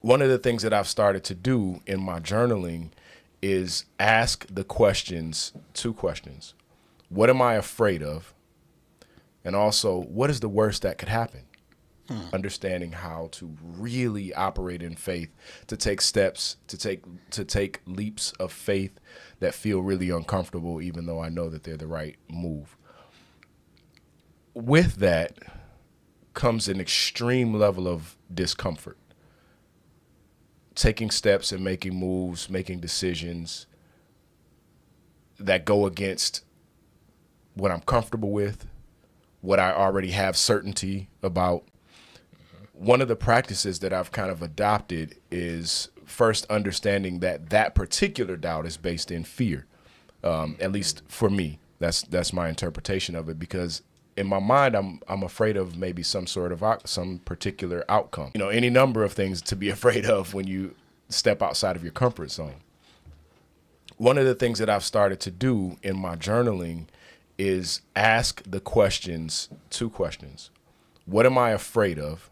One of the things that I've started to do in my journaling is ask the questions, two questions. What am I afraid of? And also, what is the worst that could happen? Understanding how to really operate in faith, to take steps, to take leaps of faith that feel really uncomfortable, even though I know that they're the right move. With that comes an extreme level of discomfort. Taking steps and making moves, making decisions that go against what I'm comfortable with, what I already have certainty about. One of the practices that I've kind of adopted is first understanding that that particular doubt is based in fear, at least for me. That's my interpretation of it, because in my mind, I'm afraid of maybe some particular outcome. You know, any number of things to be afraid of when you step outside of your comfort zone. One of the things that I've started to do in my journaling is ask the questions, two questions. What am I afraid of?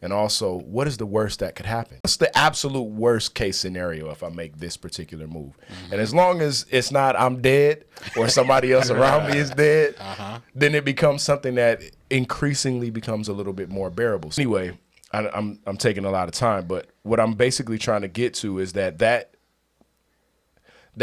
And also, what is the worst that could happen? What's the absolute worst case scenario if I make this particular move? And as long as it's not I'm dead or somebody else around me is dead, then it becomes something that increasingly becomes a little bit more bearable. So anyway, I'm taking a lot of time, but what I'm basically trying to get to is that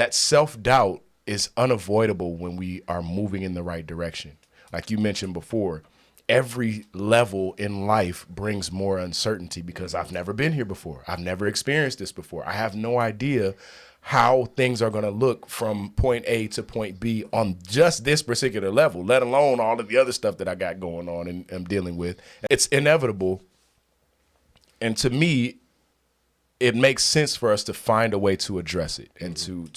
self-doubt is unavoidable when we are moving in the right direction. Like you mentioned before, every level in life brings more uncertainty because I've never been here before. I've never experienced this before. I have no idea how things are going to look from point A to point B on just this particular level, let alone all of the other stuff that I got going on and am dealing with. It's inevitable. And to me, it makes sense for us to find a way to address it and to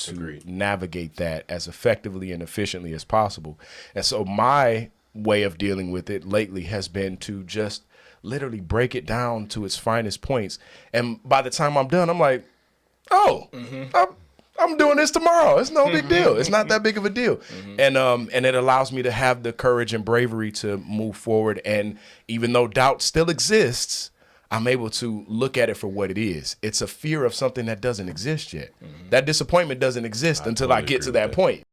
navigate that as effectively and efficiently as possible. And so my way of dealing with it lately has been to just literally break it down to its finest points. And by the time I'm done, I'm like, oh, I'm doing this tomorrow. It's no big deal. It's not that big of a deal. And it allows me to have the courage and bravery to move forward. And even though doubt still exists, I'm able to look at it for what it is. It's a fear of something that doesn't exist yet. That disappointment doesn't exist until I get to that point.